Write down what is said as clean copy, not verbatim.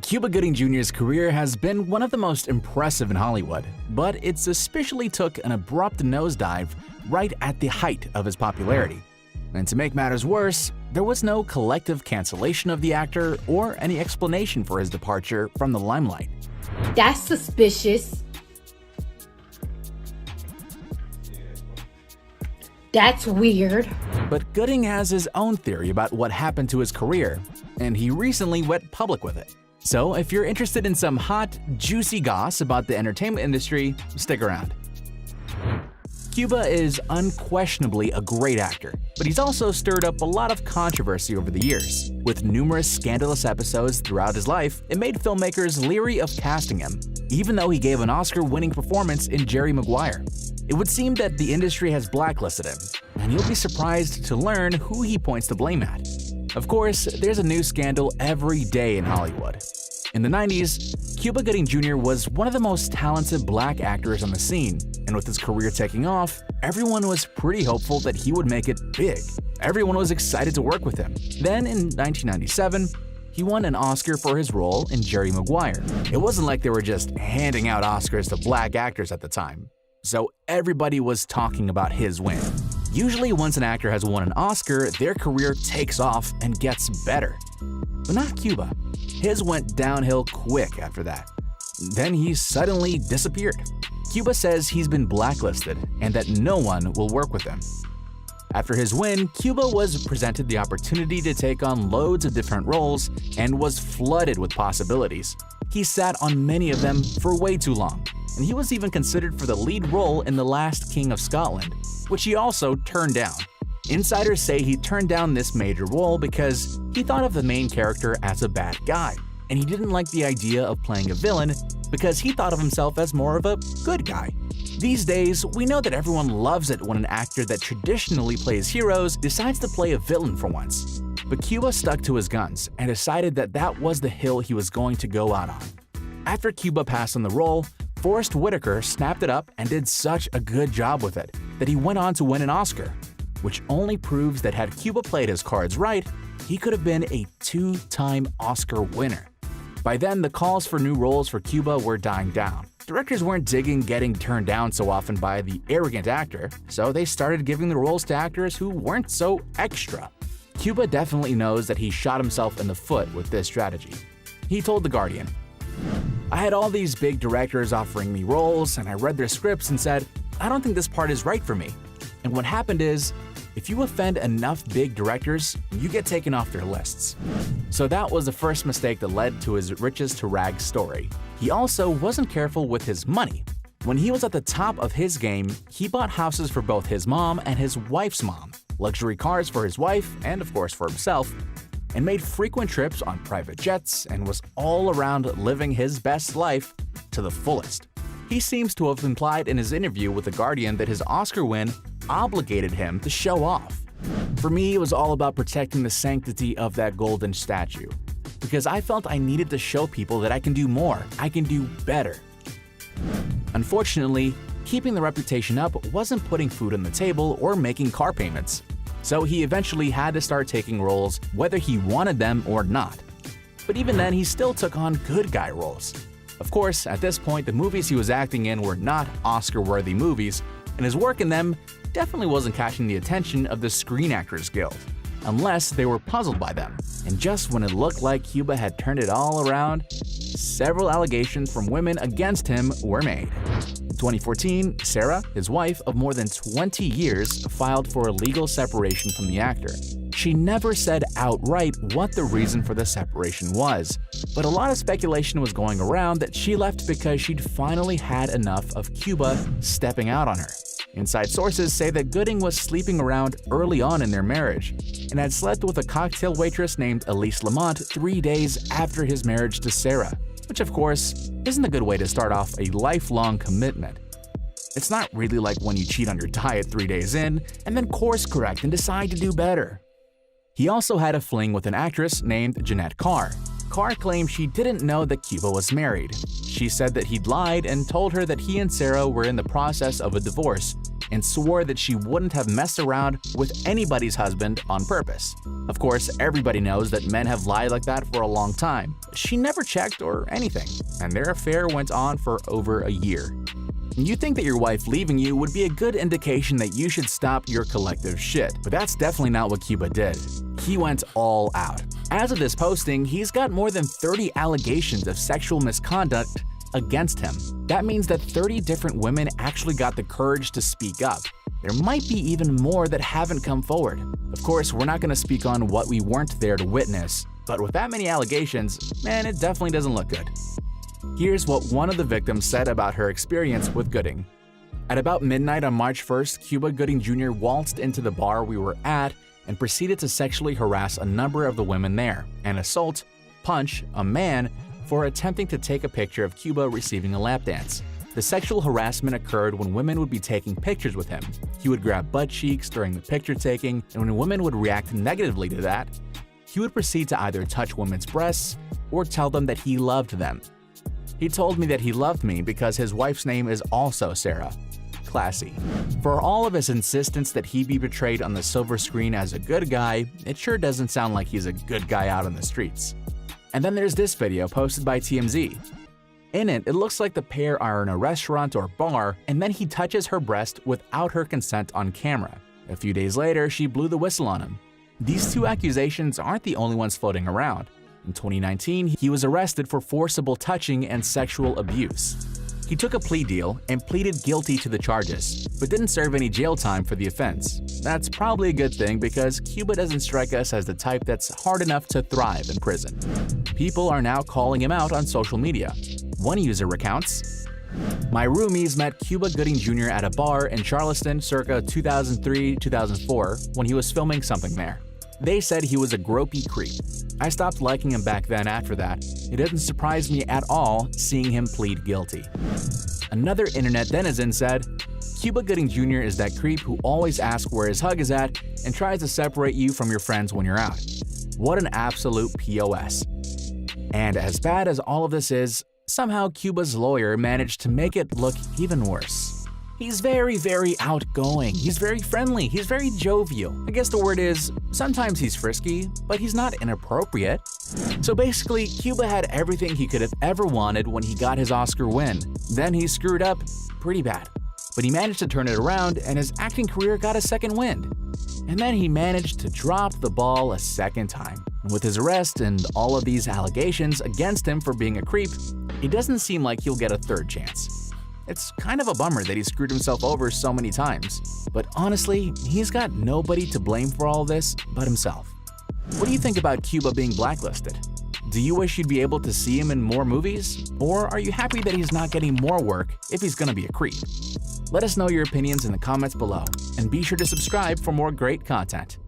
Cuba Gooding Jr.'s career has been one of the most impressive in Hollywood, but it suspiciously took an abrupt nosedive right at the height of his popularity. And to make matters worse, there was no collective cancellation of the actor or any explanation for his departure from the limelight. That's suspicious. That's weird. But Gooding has his own theory about what happened to his career, and he recently went public with it. So if you're interested in some hot, juicy goss about the entertainment industry, stick around. Cuba is unquestionably a great actor, but he's also stirred up a lot of controversy over the years. With numerous scandalous episodes throughout his life, it made filmmakers leery of casting him, even though he gave an Oscar-winning performance in Jerry Maguire. It would seem that the industry has blacklisted him, and you'll be surprised to learn who he points the blame at. Of course, there's a new scandal every day in Hollywood. In the 90s, Cuba Gooding Jr. was one of the most talented black actors on the scene, and with his career taking off, everyone was pretty hopeful that he would make it big. Everyone was excited to work with him. Then in 1997, he won an Oscar for his role in Jerry Maguire. It wasn't like they were just handing out Oscars to black actors at the time, so everybody was talking about his win. Usually once an actor has won an Oscar, their career takes off and gets better. But not Cuba. His went downhill quick after that. Then he suddenly disappeared. Cuba says he's been blacklisted and that no one will work with him. After his win, Cuba was presented the opportunity to take on loads of different roles and was flooded with possibilities. He sat on many of them for way too long, and he was even considered for the lead role in The Last King of Scotland, which he also turned down. Insiders say he turned down this major role because he thought of the main character as a bad guy, and he didn't like the idea of playing a villain because he thought of himself as more of a good guy. These days, we know that everyone loves it when an actor that traditionally plays heroes decides to play a villain for once. But Cuba stuck to his guns and decided that that was the hill he was going to go out on. After Cuba passed on the role, Forrest Whitaker snapped it up and did such a good job with it that he went on to win an Oscar, which only proves that had Cuba played his cards right, he could have been a two-time Oscar winner. By then, the calls for new roles for Cuba were dying down. Directors weren't digging getting turned down so often by the arrogant actor, so they started giving the roles to actors who weren't so extra. Cuba definitely knows that he shot himself in the foot with this strategy. He told The Guardian, "I had all these big directors offering me roles, and I read their scripts and said, I don't think this part is right for me. And what happened is, if you offend enough big directors, you get taken off their lists." So that was the first mistake that led to his riches to rags story. He also wasn't careful with his money. When he was at the top of his game, he bought houses for both his mom and his wife's mom, luxury cars for his wife and of course for himself, and made frequent trips on private jets and was all around living his best life to the fullest. He seems to have implied in his interview with The Guardian that his Oscar win obligated him to show off. For me, it was all about protecting the sanctity of that golden statue, because I felt I needed to show people that I can do more, I can do better. Unfortunately, keeping the reputation up wasn't putting food on the table or making car payments, so he eventually had to start taking roles whether he wanted them or not. But even then, he still took on good guy roles. Of course, at this point, the movies he was acting in were not Oscar-worthy movies, and his work in them definitely wasn't catching the attention of the Screen Actors Guild, unless they were puzzled by them. And just when it looked like Cuba had turned it all around, several allegations from women against him were made. In 2014, Sarah, his wife of more than 20 years, filed for a legal separation from the actor. She never said outright what the reason for the separation was, but a lot of speculation was going around that she left because she'd finally had enough of Cuba stepping out on her. Inside sources say that Gooding was sleeping around early on in their marriage and had slept with a cocktail waitress named Elise Lamont 3 days after his marriage to Sarah, which of course isn't a good way to start off a lifelong commitment. It's not really like when you cheat on your diet 3 days in and then course correct and decide to do better. He also had a fling with an actress named Jeanette Carr. Carr claimed she didn't know that Cuba was married. She said that he'd lied and told her that he and Sarah were in the process of a divorce, and swore that she wouldn't have messed around with anybody's husband on purpose. Of course, everybody knows that men have lied like that for a long time. She never checked or anything, and their affair went on for over a year. You think that your wife leaving you would be a good indication that you should stop your collective shit, but that's definitely not what Cuba did. He went all out. As of this posting, he's got more than 30 allegations of sexual misconduct against him. That means that 30 different women actually got the courage to speak up. There might be even more that haven't come forward. Of course, we're not going to speak on what we weren't there to witness, but with that many allegations, man, it definitely doesn't look good. Here's what one of the victims said about her experience with Gooding. At about midnight on March 1st, Cuba Gooding Jr. waltzed into the bar we were at and proceeded to sexually harass a number of the women there and punch a man for attempting to take a picture of Cuba receiving a lap dance. The sexual harassment occurred when women would be taking pictures with him. He would grab butt cheeks during the picture taking, and when women would react negatively to that, he would proceed to either touch women's breasts or tell them that he loved them. He told me that he loved me because his wife's name is also Sarah. Classy. For all of his insistence that he be portrayed on the silver screen as a good guy, it sure doesn't sound like he's a good guy out on the streets. And then there's this video posted by TMZ. In it, it looks like the pair are in a restaurant or bar, and then he touches her breast without her consent on camera. A few days later, she blew the whistle on him. These two accusations aren't the only ones floating around. In 2019, he was arrested for forcible touching and sexual abuse. He took a plea deal and pleaded guilty to the charges, but didn't serve any jail time for the offense. That's probably a good thing because Cuba doesn't strike us as the type that's hard enough to thrive in prison. People are now calling him out on social media. One user recounts, "My roomies met Cuba Gooding Jr. at a bar in Charleston circa 2003-2004 when he was filming something there. They said he was a gropey creep. I stopped liking him back then after that. It doesn't surprise me at all seeing him plead guilty." Another internet denizen said, "Cuba Gooding Jr. is that creep who always asks where his hug is at and tries to separate you from your friends when you're out. What an absolute POS." And as bad as all of this is, somehow Cuba's lawyer managed to make it look even worse. He's very, very outgoing, he's very friendly, he's very jovial. I guess the word is, sometimes he's frisky, but he's not inappropriate. So basically, Cuba had everything he could have ever wanted when he got his Oscar win. Then he screwed up pretty bad. But he managed to turn it around and his acting career got a second wind. And then he managed to drop the ball a second time. And with his arrest and all of these allegations against him for being a creep, it doesn't seem like he'll get a third chance. It's kind of a bummer that he screwed himself over so many times. But honestly, he's got nobody to blame for all this but himself. What do you think about Cuba being blacklisted? Do you wish you'd be able to see him in more movies? Or are you happy that he's not getting more work if he's gonna be a creep? Let us know your opinions in the comments below, and be sure to subscribe for more great content.